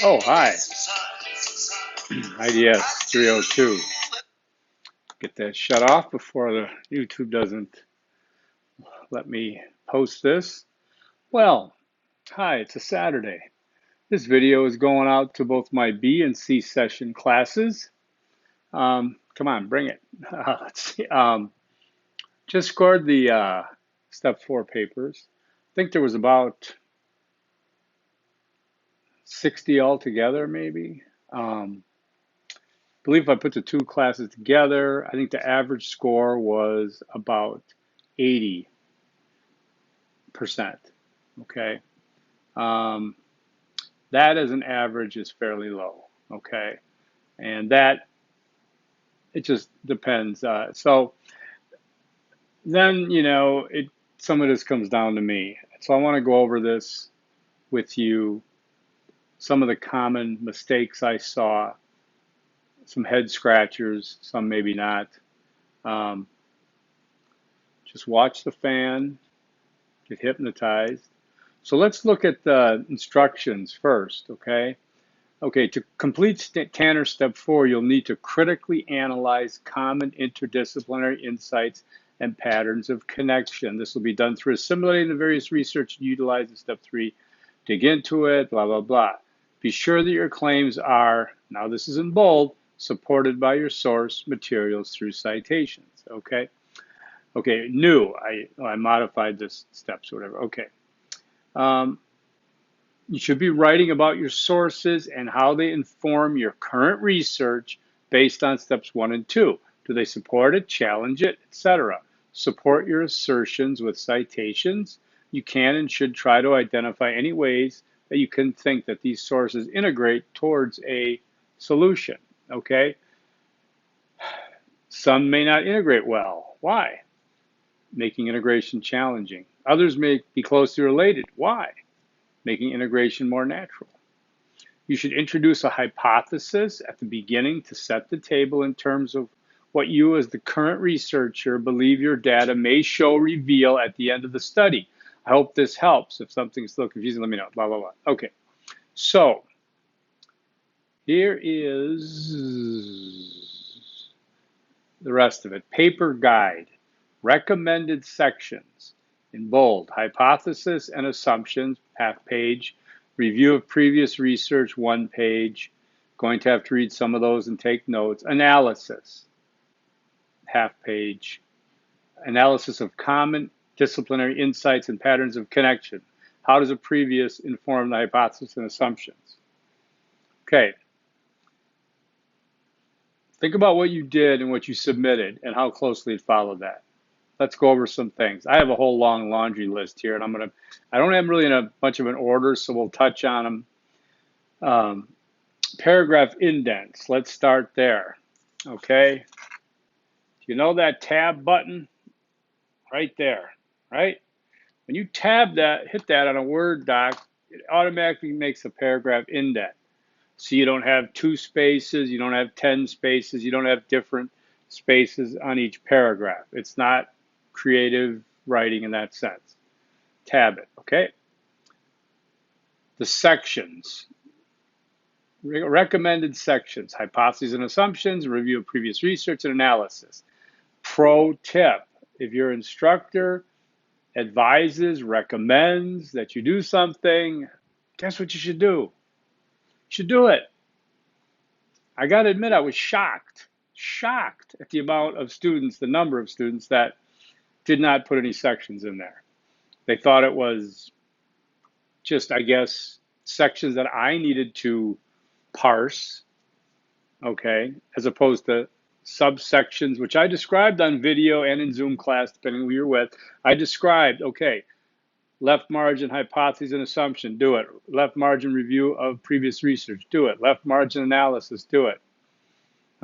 Oh, hi. IDS 302. Get that shut off before the YouTube doesn't let me post this. Well, hi, it's a Saturday. This video is going out to both my B and C session classes. Come on, bring it. Let's see. Just scored the step 4 papers. I think there was about 60 altogether, maybe. I believe if I put the two classes together, I think the average score was about 80%. Okay. Um, that as an average is fairly low. Okay. And that, it just depends. So then, some of this comes down to me. So I want to go over this with you, some of the common mistakes I saw, some head scratchers, some maybe not. Um, just watch the fan, get hypnotized. So let's look at the instructions first, okay? Okay, to complete Tanner Step 4, you'll need to critically analyze common interdisciplinary insights and patterns of connection. This will be done through assimilating the various research utilized in Step 3. Dig into it, blah, blah, blah. Be sure that your claims are, now this is in bold, supported by your source materials through citations, okay? Okay, new, I modified this steps, whatever, okay. You should be writing about your sources and how they inform your current research based on steps 1 and 2. Do they support it, challenge it, etc.? Support your assertions with citations. You can and should try to identify any ways that you can think that these sources integrate towards a solution, okay? Some may not integrate well. Why? Making integration challenging. Others may be closely related. Why? Making integration more natural. You should introduce a hypothesis at the beginning to set the table in terms of what you as the current researcher believe your data may show reveal at the end of the study. I hope this helps. If something's still confusing, let me know, blah, blah, blah. Okay, so here is the rest of it. Paper guide, recommended sections in bold, hypothesis and assumptions, half page, review of previous research, 1 page. Going to have to read some of those and take notes. Analysis, half page. Analysis of common disciplinary insights and patterns of connection. How does a previous inform the hypothesis and assumptions? Okay. Think about what you did and what you submitted and how closely it followed that. Let's go over some things. I have a whole long laundry list here, and I don't have them really in a bunch of an order, so we'll touch on them. Paragraph indents, let's start there, okay? You know that tab button right there, right? When you tab that, hit that on a Word doc, it automatically makes a paragraph indent. So you don't have 2 spaces, you don't have 10 spaces, you don't have different spaces on each paragraph. It's not creative writing in that sense. Tab it, okay? The sections, recommended sections, hypotheses and assumptions, review of previous research and analysis. Pro tip, if your instructor advises, recommends that you do something, guess what you should do? You should do it. I got to admit, I was shocked at the amount of students, the number of students that did not put any sections in there. They thought it was just, I guess, sections that I needed to parse, okay, as opposed to subsections, which I described on video and in Zoom class, depending on who you're with. I described, okay, left margin hypothesis and assumption, do it. Left margin review of previous research, do it. Left margin analysis, do it.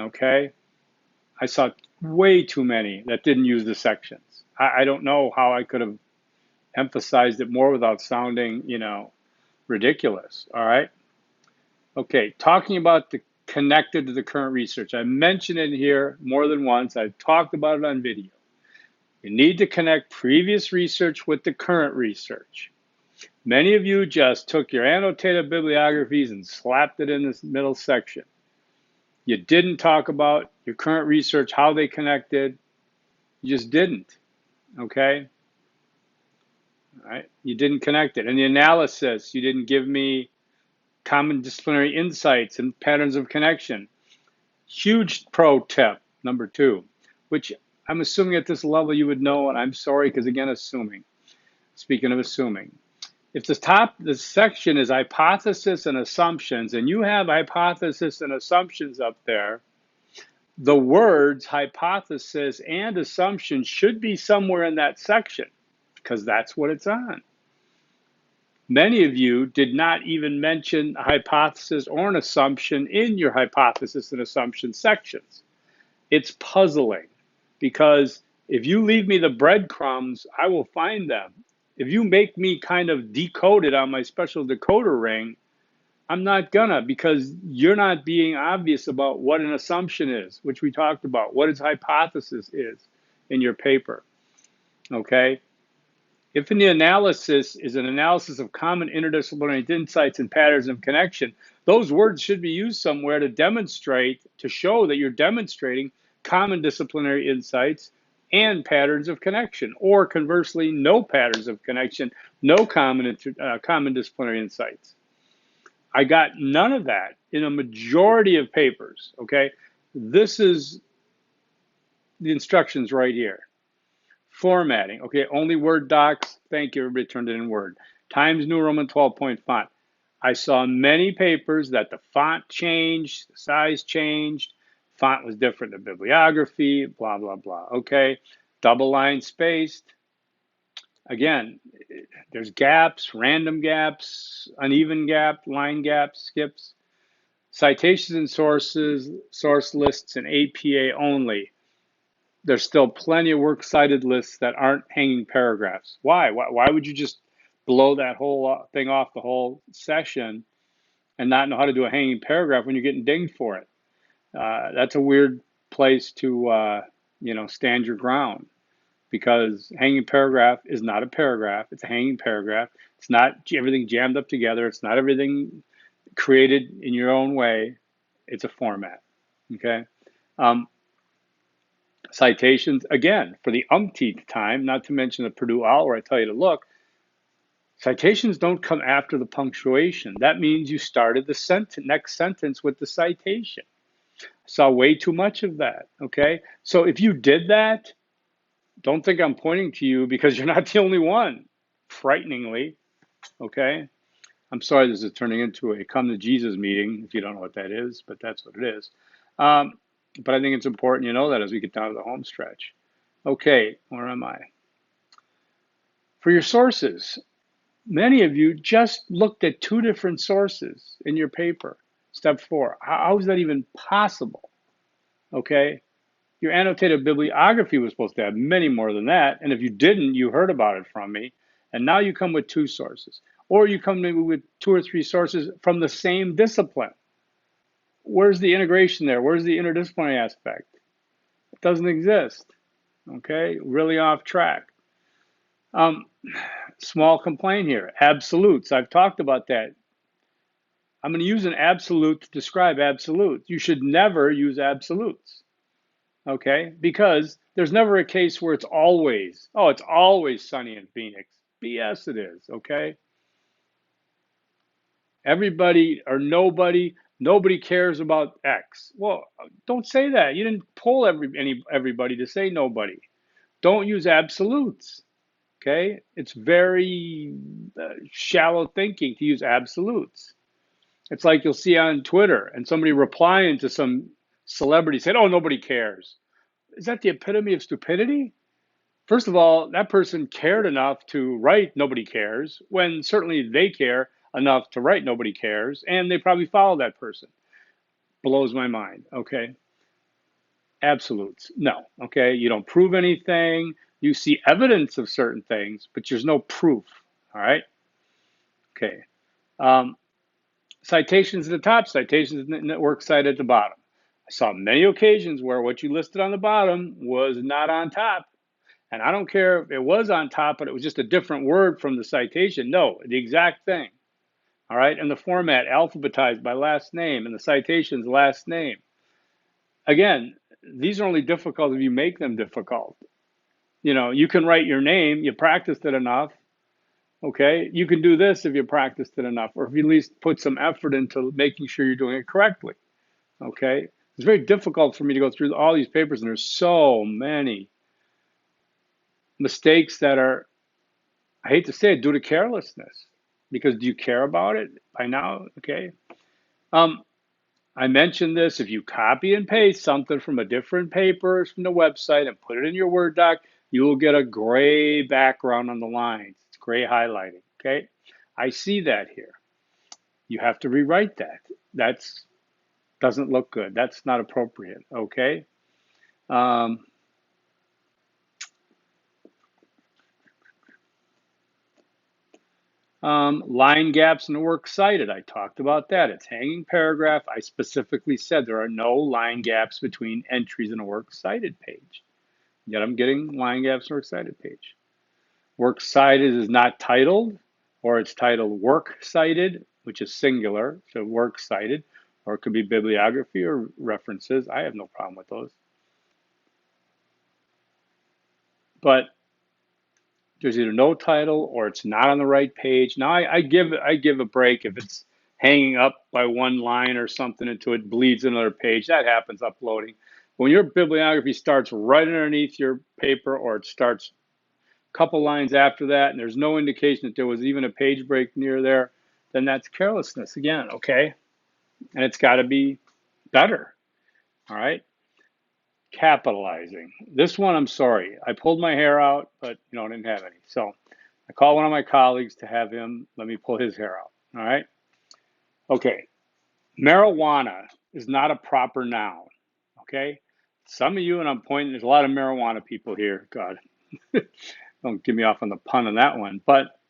Okay? I saw way too many that didn't use the sections. I don't know how I could have emphasized it more without sounding, ridiculous. All right? Okay, talking about the connected to the current research. I mentioned it here more than once. I've talked about it on video. You need to connect previous research with the current research. Many of you just took your annotated bibliographies and slapped it in this middle section. You didn't talk about your current research, how they connected. You just didn't, okay? All right? You didn't connect it. And the analysis, you didn't give me common disciplinary insights and patterns of connection. Huge pro tip, number 2, which I'm assuming at this level you would know, and I'm sorry, because again, assuming. Speaking of assuming. If the section is hypothesis and assumptions, and you have hypothesis and assumptions up there, the words hypothesis and assumption should be somewhere in that section, because that's what it's on. Many of you did not even mention a hypothesis or an assumption in your hypothesis and assumption sections. It's puzzling, because if you leave me the breadcrumbs, I will find them. If you make me kind of decode it on my special decoder ring, I'm not gonna, because you're not being obvious about what an assumption is, which we talked about, what its hypothesis is in your paper, okay? If in the analysis is an analysis of common interdisciplinary insights and patterns of connection, those words should be used somewhere to demonstrate, to show that you're demonstrating common disciplinary insights and patterns of connection, or conversely, no patterns of connection, no common disciplinary insights. I got none of that in a majority of papers, okay? This is the instructions right here. Formatting, okay, only Word docs. Thank you, everybody turned it in Word. Times New Roman 12-point font. I saw many papers that the font changed, the size changed, font was different in the bibliography, blah, blah, blah, okay? Double line spaced. Again, there's gaps, random gaps, uneven gap, line gaps, skips. Citations and sources, source lists, and APA only. There's still plenty of works cited lists that aren't hanging paragraphs. Why? Why would you just blow that whole thing off the whole session and not know how to do a hanging paragraph when you're getting dinged for it? That's a weird place to stand your ground, because hanging paragraph is not a paragraph. It's a hanging paragraph. It's not everything jammed up together. It's not everything created in your own way. It's a format, okay? Citations, again, for the umpteenth time, not to mention the Purdue OWL where I tell you to look, citations don't come after the punctuation. That means you started the next sentence with the citation. I saw way too much of that, okay? So if you did that, don't think I'm pointing to you, because you're not the only one, frighteningly, okay? I'm sorry this is turning into a come to Jesus meeting, if you don't know what that is, but that's what it is. But I think it's important you know that as we get down to the home stretch. Okay, where am I? For your sources, many of you just looked at 2 different sources in your paper. Step 4, how is that even possible? Okay, your annotated bibliography was supposed to have many more than that, and if you didn't, you heard about it from me, and now you come with 2 sources. Or you come maybe with 2 or 3 sources from the same discipline. Where's the integration there? Where's the interdisciplinary aspect? It doesn't exist, okay? Really off track. Small complaint here, absolutes. I've talked about that. I'm going to use an absolute to describe absolutes. You should never use absolutes, okay? Because there's never a case where it's always sunny in Phoenix. BS it is, okay? Everybody or nobody cares about X. Well, don't say that. You didn't poll everybody to say nobody. Don't use absolutes. Okay, it's very shallow thinking to use absolutes. It's like you'll see on Twitter and somebody replying to some celebrity said, "Oh, nobody cares." Is that the epitome of stupidity? First of all, that person cared enough to write "nobody cares" when certainly they care enough to write "nobody cares," and they probably follow that person. Blows my mind. Okay, absolutes, no. Okay, you don't prove anything. You see evidence of certain things, but there's no proof. All right. Okay. Citations at the top, citations network site at the bottom. I saw many occasions where what you listed on the bottom was not on top. And I don't care if it was on top, but it was just a different word from the citation. No, the exact thing. All right. And the format alphabetized by last name and the citation's last name. Again, these are only difficult if you make them difficult. You can write your name, you practiced it enough. Okay. You can do this if you practiced it enough, or if you at least put some effort into making sure you're doing it correctly. Okay. It's very difficult for me to go through all these papers, and there's so many mistakes that are, I hate to say it, due to carelessness. Because do you care about it by now? Okay. Um, I mentioned this. If you copy and paste something from a different paper from the website and put it in your Word doc, you will get a gray background on the lines. It's gray highlighting. Okay. I see that here. You have to rewrite that. That's doesn't look good. That's not appropriate. Okay. Um, line gaps in the works cited. I talked about that. It's hanging paragraph. I specifically said there are no line gaps between entries in a works cited page. Yet I'm getting line gaps in a works cited page. Works cited is not titled, or it's titled work cited, which is singular, so works cited, or it could be bibliography or references. I have no problem with those. But there's either no title or it's not on the right page. Now I give a break if it's hanging up by one line or something until it bleeds another page. That happens uploading. When your bibliography starts right underneath your paper, or it starts a couple lines after that, and there's no indication that there was even a page break near there, then that's carelessness again, okay? And it's got to be better, all right? Capitalizing. This one, I'm sorry. I pulled my hair out, but I didn't have any. So I called one of my colleagues to have him let me pull his hair out. All right. Okay. Marijuana is not a proper noun. Okay. Some of you, and I'm pointing, there's a lot of marijuana people here. God, don't get me off on the pun on that one. But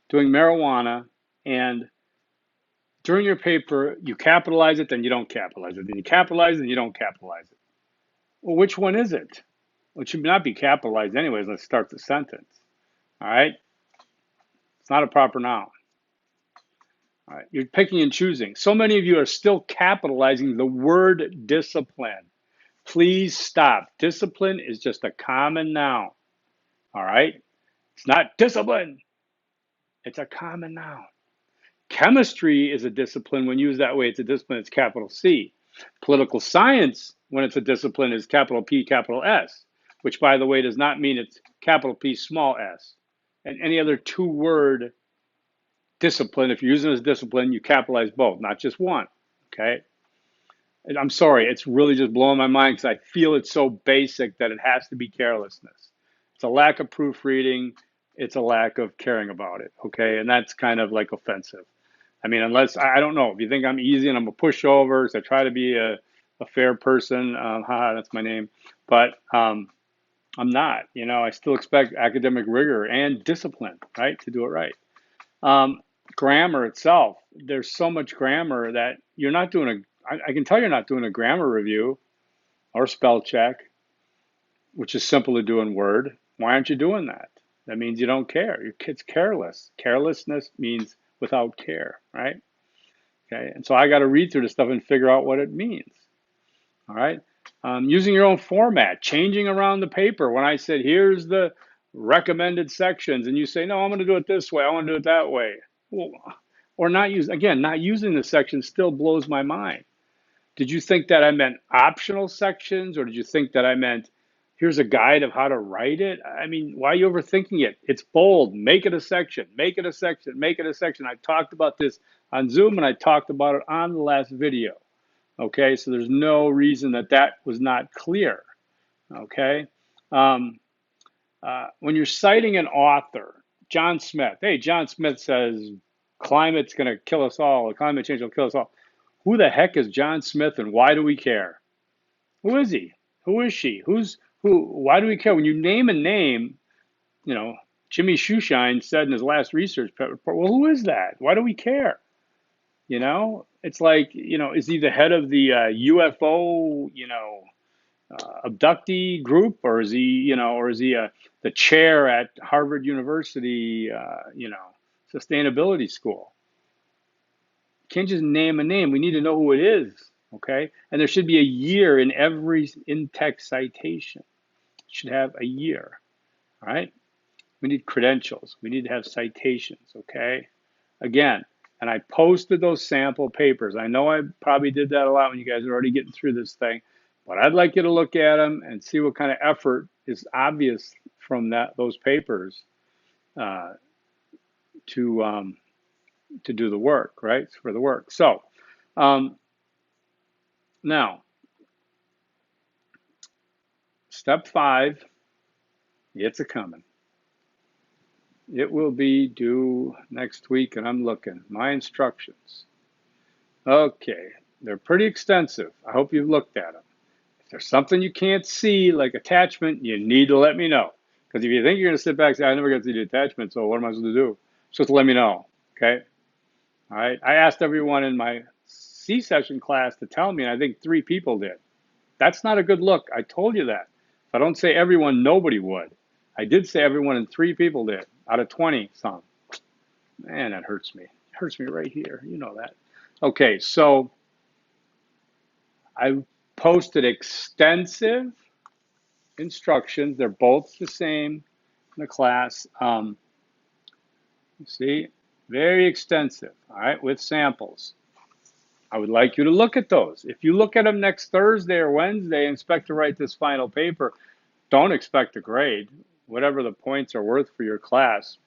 doing marijuana, and during your paper, you capitalize it, then you don't capitalize it. Then you capitalize it, then you don't capitalize it. Well, which one is it? Well, it should not be capitalized anyways. Let's start the sentence. All right. It's not a proper noun. All right. You're picking and choosing. So many of you are still capitalizing the word discipline. Please stop. Discipline is just a common noun. All right. It's not discipline. It's a common noun. Chemistry is a discipline. When used that way, it's a discipline. It's capital C. Political science, when it's a discipline, is capital P, capital S, which, by the way, does not mean it's capital P, small s. And any other two-word discipline, if you're using it as discipline, you capitalize both, not just one, okay? And I'm sorry, it's really just blowing my mind because I feel it's so basic that it has to be carelessness. It's a lack of proofreading. It's a lack of caring about it, okay? And that's kind of like offensive. I mean, unless, I don't know, if you think I'm easy and I'm a pushover, so I try to be a fair person, haha, that's my name, but I'm not, I still expect academic rigor and discipline, right, to do it right. Grammar itself, there's so much grammar that you're not doing I can tell you're not doing a grammar review or spell check, which is simple to do in Word. Why aren't you doing that? That means you don't care. Your kid's careless. Carelessness means without care, right? Okay, and so I got to read through this stuff and figure out what it means. All right, using your own format, changing around the paper. When I said here's the recommended sections, and you say no, I'm going to do it this way. I want to do it that way. Well, or not using the section still blows my mind. Did you think that I meant optional sections, or did you think that I meant here's a guide of how to write it? I mean, why are you overthinking it? It's bold. Make it a section. Make it a section. Make it a section. I talked about this on Zoom, and I talked about it on the last video. Okay, so there's no reason that was not clear. Okay, when you're citing an author, John Smith. Hey, John Smith says climate's going to kill us all. Climate change will kill us all. Who the heck is John Smith, and why do we care? Who is he? Who is she? Who? Why do we care? When you name a name, Jimmy Shoeshine said in his last research report, well, who is that? Why do we care? It's like, is he the head of the UFO, abductee group, or is he, or is he the chair at Harvard University, sustainability school? Can't just name a name. We need to know who it is, okay? And there should be a year in every in-text citation. It should have a year, all right? We need credentials. We need to have citations, okay? Again, and I posted those sample papers. I know I probably did that a lot when you guys are already getting through this thing, but I'd like you to look at them and see what kind of effort is obvious from those papers uh, to do the work, right? For the work. So now, step 5, it's a coming. It will be due next week, and I'm looking. My instructions. Okay, they're pretty extensive. I hope you've looked at them. If there's something you can't see, like attachment, you need to let me know. Because if you think you're going to sit back and say, I never got to see the attachment, so what am I supposed to do? Just let me know, okay? All right. I asked everyone in my C-session class to tell me, and I think 3 people did. That's not a good look. I told you that. If I don't say everyone, nobody would. I did say everyone, and 3 people did out of 20 some. Man, that hurts me. It hurts me right here. You know that. Okay, so I posted extensive instructions. They're both the same in the class. See, very extensive, all right, with samples. I would like you to look at those. If you look at them next Thursday or Wednesday and expect to write this final paper, don't expect a grade. Whatever the points are worth for your class,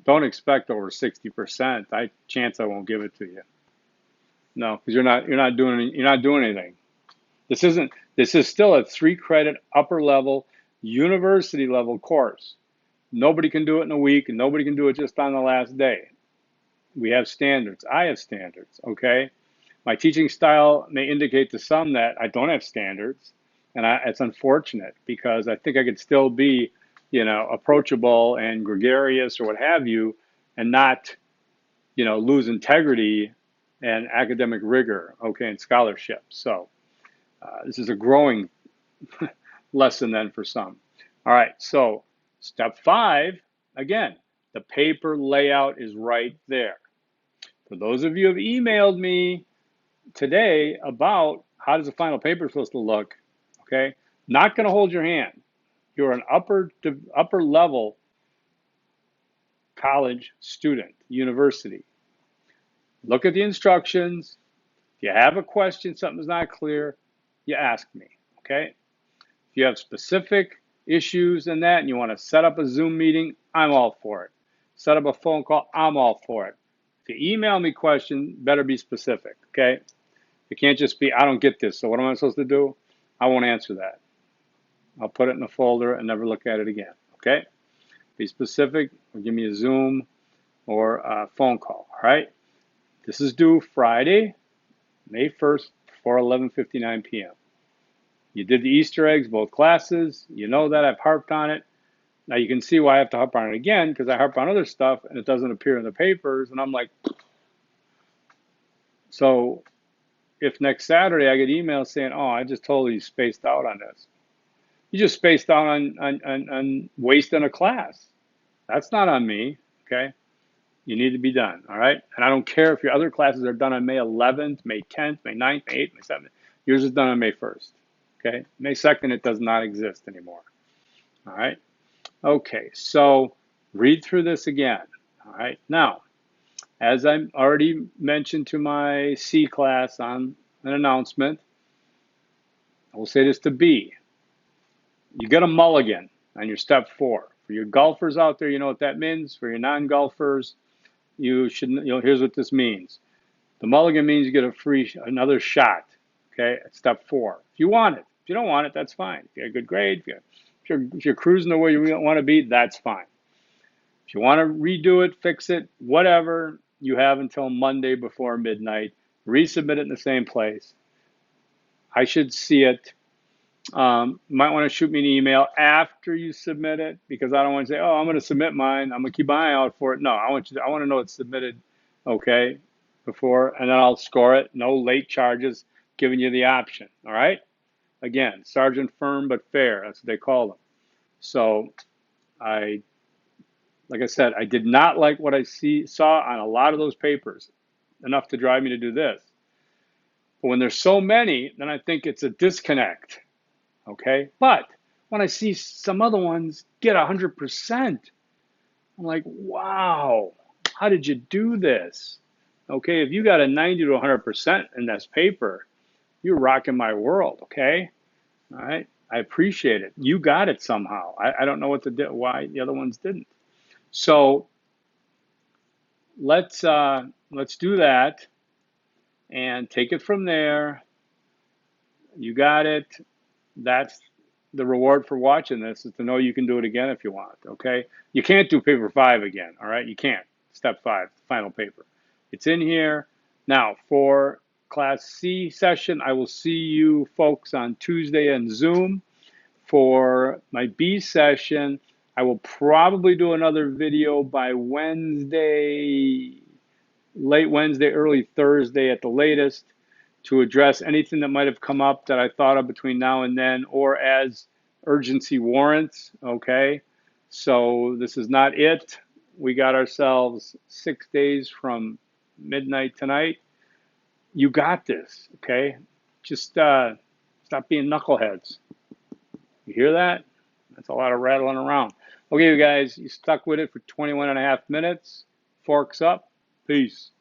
don't expect over 60%. Chance I won't give it to you. No, because you're not doing anything. This is still a 3-credit upper level university level course. Nobody can do it in a week, and nobody can do it just on the last day. We have standards. I have standards, okay? My teaching style may indicate to some that I don't have standards, and it's unfortunate because I think I could still be, approachable and gregarious or what have you, and not, lose integrity and academic rigor, okay, and scholarship. So this is a growing lesson then for some. All right, so step 5, again, the paper layout is right there. For those of you who have emailed me today about how does the final paper supposed to look, okay, not going to hold your hand. You're an upper level college student, university. Look at the instructions. If you have a question, something's not clear, you ask me, okay? If you have specific issues in that and you want to set up a Zoom meeting, I'm all for it. Set up a phone call, I'm all for it. If you email me questions, better be specific, okay? It can't just be, I don't get this, so what am I supposed to do? I won't answer that. I'll put it in a folder and never look at it again, okay? Be specific, or give me a Zoom or a phone call, all right? This is due Friday, May 1st, before 11:59 p.m. You did the Easter eggs, both classes. You know that. I've harped on it. Now you can see why I have to harp on it again, because I harp on other stuff and it doesn't appear in the papers. And I'm like, so if next Saturday I get emails saying, oh, I just totally spaced out on this. You just spaced out on wasting a class. That's not on me, okay? You need to be done, all right? And I don't care if your other classes are done on May 11th, May 10th, May 9th, May 8th, May 7th. Yours is done on May 1st, okay? May 2nd, it does not exist anymore, all right? Okay, so read through this again, all right? Now, as I already mentioned to my C class on an announcement, I will say this to B. You get a mulligan on your step 4. For your golfers out there, you know what that means. For your non-golfers, you should, here's what this means. The mulligan means you get another shot, okay, at step 4. If you want it. If you don't want it, that's fine. If you get a good grade, if you're cruising the way you want to be, that's fine. If you want to redo it, fix it, whatever, you have until Monday before midnight. Resubmit it in the same place. I should see it. Might want to shoot me an email after you submit it, because I don't want to say, oh, I'm going to submit mine. I'm going to keep an eye out for it. No, I want to know it's submitted, okay, before, and then I'll score it. No late charges, giving you the option. All right. Again, sergeant firm but fair. That's what they call them. So like I said, I did not like what I saw on a lot of those papers, enough to drive me to do this. But when there's so many, then I think it's a disconnect. Okay. But when I see some other ones get 100%, I'm like, wow, how did you do this? Okay. If you got a 90 to 100% in this paper, you're rocking my world. Okay. All right. I appreciate it. You got it somehow. I don't know what to do, why the other ones didn't. So let's do that and take it from there. You got it. That's the reward for watching this, is to know you can do it again if you want. Okay, you can't do paper 5 again. All right, you can't. Step 5, final paper. It's in here now. For class C session, I will see you folks on Tuesday on Zoom. For my B session, I will probably do another video by Wednesday, late Wednesday, early Thursday at the latest, to address anything that might have come up that I thought of between now and then, or as urgency warrants. Okay, so this is not it. We got ourselves 6 days from midnight tonight. You got this. Okay, just stop being knuckleheads. You hear that? That's a lot of rattling around. Okay, you guys, you stuck with it for 21 and a half minutes. Forks up. Peace.